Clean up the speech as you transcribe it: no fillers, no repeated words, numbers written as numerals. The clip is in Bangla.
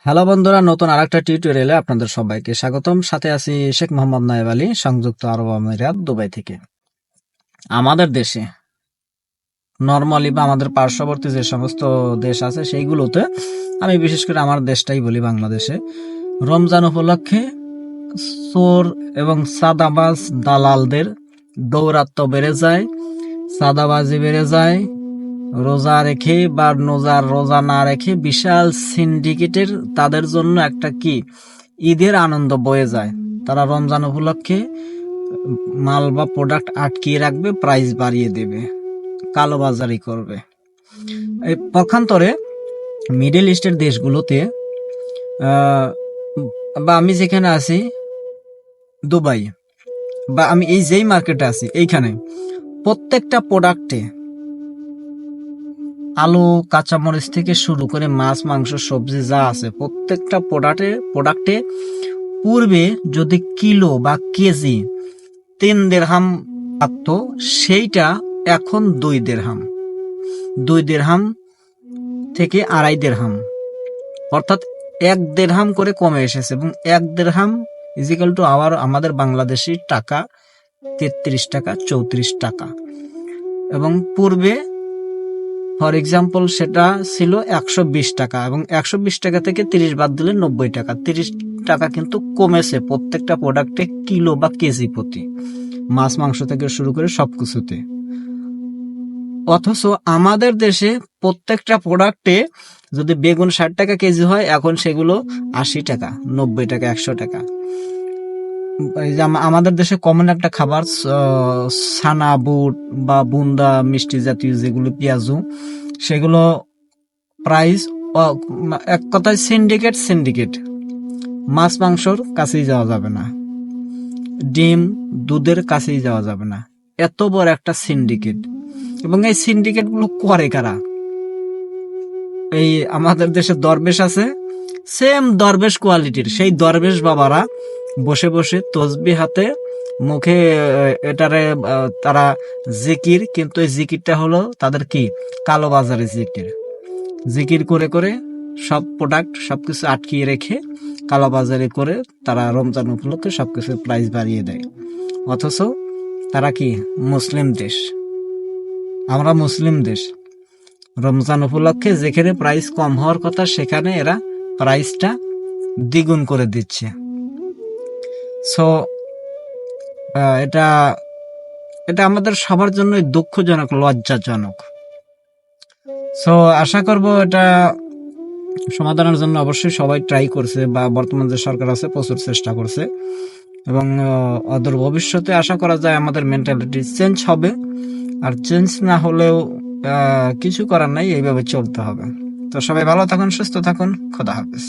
হ্যালো বন্ধুরা, নতুন আরেকটা টিউটোরিয়ালে আপনাদের সবাইকে স্বাগতম। সাথে আছি শেখ মোহাম্মদ নায়েব আলী, সংযুক্ত আরব আমিরাত, দুবাই থেকে। আমাদের দেশে নর্মালি বা আমাদের পার্শ্ববর্তী যে সমস্ত দেশ আছে সেইগুলোতে, আমি বিশেষ করে আমার দেশটাই বলি, বাংলাদেশে রমজান উপলক্ষে চোর এবং সাদাবাজ দালালদের দৌরাত্ম্য বেড়ে যায়, সাদাবাজি বেড়ে যায়। রোজা রেখে বা রোজা না রেখে বিশাল সিন্ডিকেটের তাদের জন্য একটা কি ঈদের আনন্দ বয়ে যায়। তারা রমজান উপলক্ষে মাল বা প্রোডাক্ট আটকিয়ে রাখবে, প্রাইস বাড়িয়ে দেবে, কালোবাজারি করবে। এই পক্ষান্তরে মিডল ইস্টের দেশগুলোতে বা আমি যেখানে আছি দুবাই, বা আমি এই যেই মার্কেটে আছি এইখানে প্রত্যেকটা প্রোডাক্টে আলু, কাঁচামরিচ থেকে শুরু করে মাছ, মাংস, সবজি যা আছে প্রত্যেকটা প্রোডাক্টে পূর্বে যদি কিলো বা কেজি 3 দিরহাম থাকতো, সেইটা এখন 2 দিরহাম, 2 দিরহাম থেকে 2.5 দিরহাম, অর্থাৎ 1 দিরহাম করে কমে এসেছে। এবং 1 দিরহাম ইজিক্যাল টু আমাদের বাংলাদেশি টাকা 33 টাকা, 34 টাকা। এবং পূর্বে ফর এক্সাম্পল সেটা ছিল 120 টাকা, এবং 120 টাকা থেকে 30 বাদ দিলে 90 টাকা। 30 টাকা কিন্তু কমেছে প্রত্যেকটা প্রোডাক্টে কিলো বা কেজি প্রতি, মাছ, মাংস থেকে শুরু করে সবকিছুতে। অথচ আমাদের দেশে প্রত্যেকটা প্রোডাক্টে যদি বেগুন 60 টাকা কেজি হয়, এখন সেগুলো 80 টাকা, 90 টাকা, 100 টাকা। আমাদের দেশে কমন একটা খাবার ছানা, বুট বা বুন্দা মিষ্টি জাতীয় যেগুলো পেঁয়াজু, সেগুলো প্রাইস এক কথায় সিন্ডিকেট। মাছ মাংসর কাছেই যাওয়া যাবে না, ডিম দুধের কাছেই যাওয়া যাবে না, এত বড় একটা সিন্ডিকেট। এবং এই সিন্ডিকেট গুলো করে কারা? এই আমাদের দেশে দরবেশ আছে, সেম দরবেশ কোয়ালিটির সেই দরবেশ বাবারা বসে বসে তসবি হাতে মুখে এটারে তারা জিকির, কিন্তু এই জিকিরটা হলো তাদের কি কালোবাজারি জিকির করে করে সব প্রোডাক্ট সবকিছু আটকিয়ে রেখে কালোবাজারি করে তারা রমজান উপলক্ষে সবকিছু প্রাইস বাড়িয়ে দেয়। অথচ তারা কি মুসলিম দেশ, আমরা মুসলিম দেশ, রমজান উপলক্ষে যেখানে প্রাইস কম হওয়ার কথা সেখানে এরা প্রাইসটা দ্বিগুণ করে দিচ্ছে। সো এটা এটা আমাদের সবার জন্যই দুঃখজনক, লজ্জাজনক। সো আশা করব এটা সমাধানের জন্য অবশ্যই সবাই ট্রাই করছে, বা বর্তমান যে সরকার আছে প্রচুর চেষ্টা করছে, এবং অদূর ভবিষ্যতে আশা করা যায় আমাদের মেন্টালিটি চেঞ্জ হবে। আর চেঞ্জ না হলেও কিছু করার নাই, এইভাবে চলতে হবে। তো সবাই ভালো থাকুন, সুস্থ থাকুন, খোদা হাফেজ।